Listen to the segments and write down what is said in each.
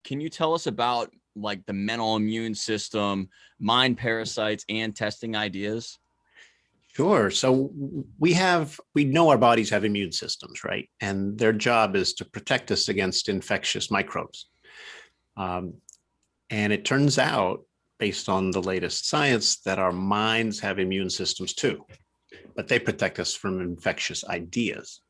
Can you tell us about like the mental immune system, mind parasites, and testing ideas? Sure. So we know our bodies have immune systems, right? And their job is to protect us against infectious microbes. Um, and it turns out, based on the latest science, that our minds have immune systems too, but they protect us from infectious ideas.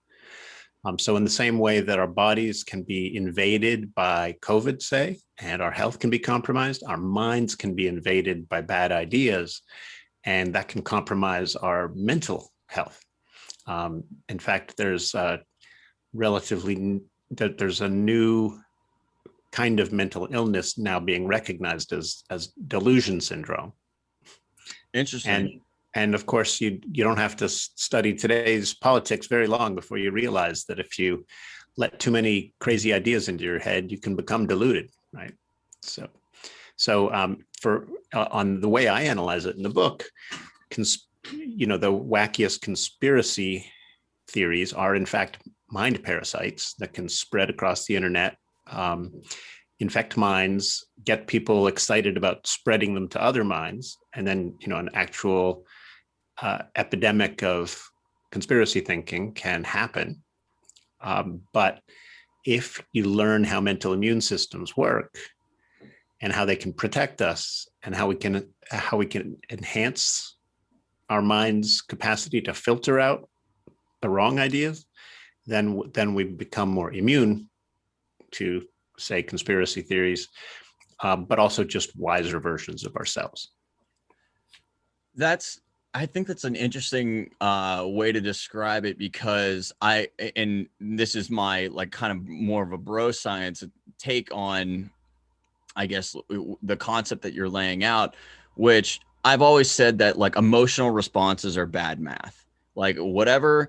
So in the same way that our bodies can be invaded by COVID, say, and our health can be compromised, our minds can be invaded by bad ideas, and that can compromise our mental health. In fact, relatively there's a new kind of mental illness now being recognized as delusion syndrome. Interesting. And of course, you don't have to study today's politics very long before you realize that if you let too many crazy ideas into your head, you can become deluded, right? So for on the way I analyze it in the book, the wackiest conspiracy theories are in fact mind parasites that can spread across the internet, infect minds, get people excited about spreading them to other minds, and then an actual epidemic of conspiracy thinking can happen. But if you learn how mental immune systems work and how they can protect us and how we can enhance our mind's capacity to filter out the wrong ideas, then we become more immune to, say, conspiracy theories, but also just wiser versions of ourselves. I think that's an interesting way to describe it, because and this is my like kind of more of a bro science take on, I guess, the concept that you're laying out, which I've always said that like emotional responses are bad math. Like whatever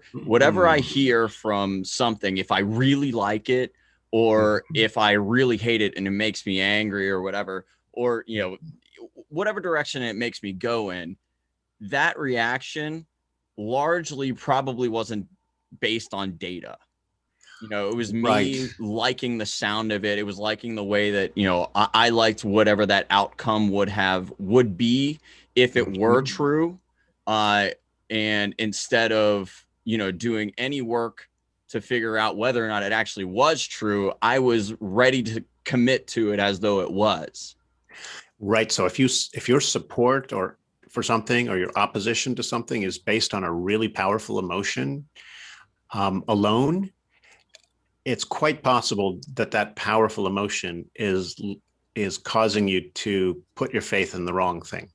I hear from something, if I really like it, or if I really hate it and it makes me angry or whatever, or whatever direction it makes me go in, that reaction largely probably wasn't based on data. It was me Right. liking the sound of it. It was liking the way that, I liked whatever that outcome would be if it were true. And instead of, doing any work to figure out whether or not it actually was true, I was ready to commit to it as though it was. Right. So if your support or for something or your opposition to something is based on a really powerful emotion alone, it's quite possible that that powerful emotion is causing you to put your faith in the wrong thing.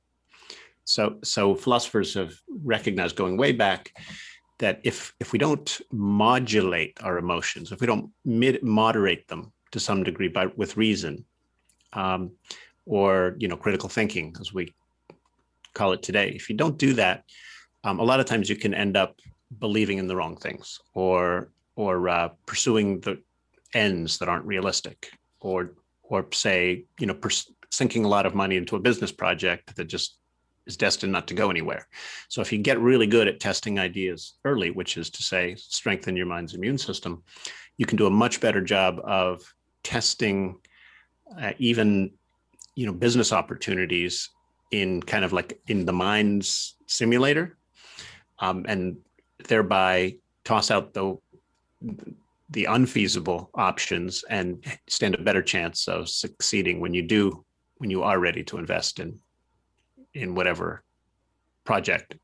So philosophers have recognized going way back that if we don't modulate our emotions, if we don't moderate them to some degree with reason, or critical thinking, as we call it today, if you don't do that, a lot of times you can end up believing in the wrong things, or pursuing the ends that aren't realistic, or say sinking a lot of money into a business project that just is destined not to go anywhere. So if you get really good at testing ideas early, which is to say strengthen your mind's immune system, you can do a much better job of testing even business opportunities in kind of like in the mind's simulator, and thereby toss out the unfeasible options and stand a better chance of succeeding when you are ready to invest in whatever project